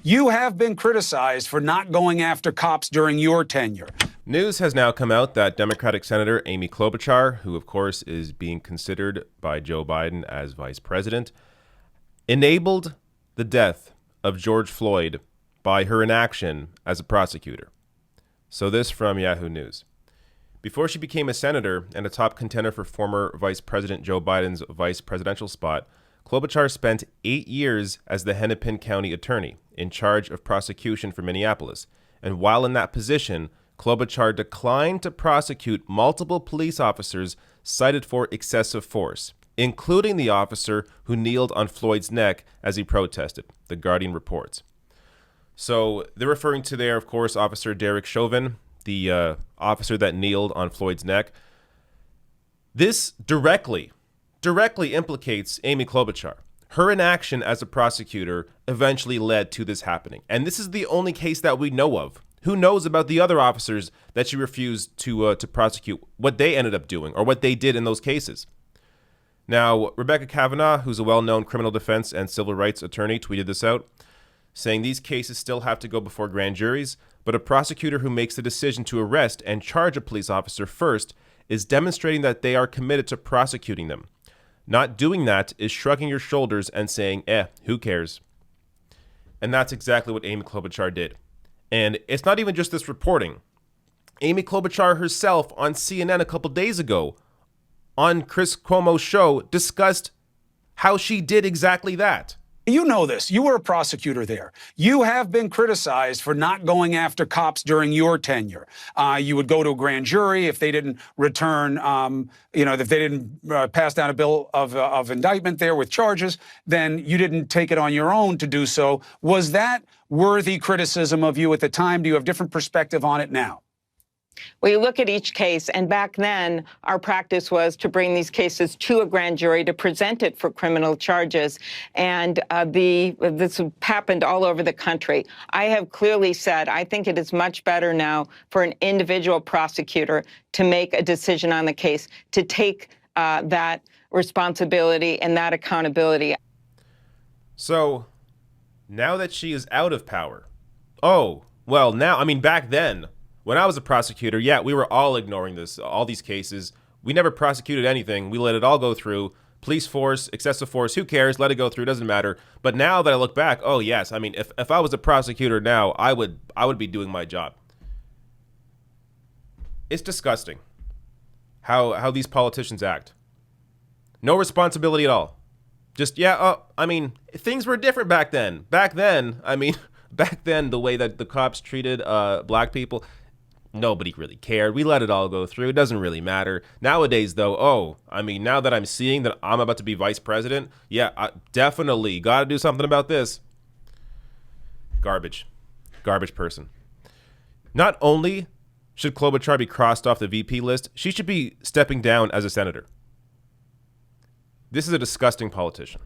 You have been criticized for not going after cops during your tenure. News has now come out that Democratic Senator Amy Klobuchar, who of course is being considered by Joe Biden as vice president, enabled the death of George Floyd by her inaction as a prosecutor. So this from Yahoo News. Before she became a senator and a top contender for former Vice President Joe Biden's vice presidential spot, Klobuchar spent 8 years as the Hennepin County attorney in charge of prosecution for Minneapolis. And while in that position, Klobuchar declined to prosecute multiple police officers cited for excessive force, including the officer who kneeled on Floyd's neck as he protested, The Guardian reports. So they're referring to there, of course, Officer Derek Chauvin, the officer that kneeled on Floyd's neck. This directly implicates Amy Klobuchar. Her inaction as a prosecutor eventually led to this happening. And this is the only case that we know of. Who knows about the other officers that she refused to prosecute, what they ended up doing or what they did in those cases? Now, Rebecca Kavanaugh, who's a well-known criminal defense and civil rights attorney, tweeted this out, saying these cases still have to go before grand juries, but a prosecutor who makes the decision to arrest and charge a police officer first is demonstrating that they are committed to prosecuting them. Not doing that is shrugging your shoulders and saying, who cares? And that's exactly what Amy Klobuchar did. And it's not even just this reporting. Amy Klobuchar herself on CNN a couple days ago on Chris Cuomo's show discussed how she did exactly that. You know this. You were a prosecutor there. You have been criticized for not going after cops during your tenure. You would go to a grand jury if they didn't return, if they didn't pass down a bill of indictment there with charges, then you didn't take it on your own to do so. Was that worthy criticism of you at the time? Do you have different perspective on it now? We look at each case, and back then, our practice was to bring these cases to a grand jury to present it for criminal charges, and this happened all over the country. I have clearly said I think it is much better now for an individual prosecutor to make a decision on the case, to take that responsibility and that accountability. So, now that she is out of power, back then, when I was a prosecutor, we were all ignoring this, all these cases. We never prosecuted anything. We let it all go through. Police force, excessive force, who cares? Let it go through, doesn't matter. But now that I look back, if I was a prosecutor now, I would be doing my job. It's disgusting how these politicians act. No responsibility at all. Just, things were different back then. Back then, the way that the cops treated black people, nobody really cared. We let it all go through. It doesn't really matter. Nowadays, though, now that I'm seeing that I'm about to be vice president, I definitely got to do something about this. Garbage person. Not only should Klobuchar be crossed off the VP list, she should be stepping down as a senator. This is a disgusting politician.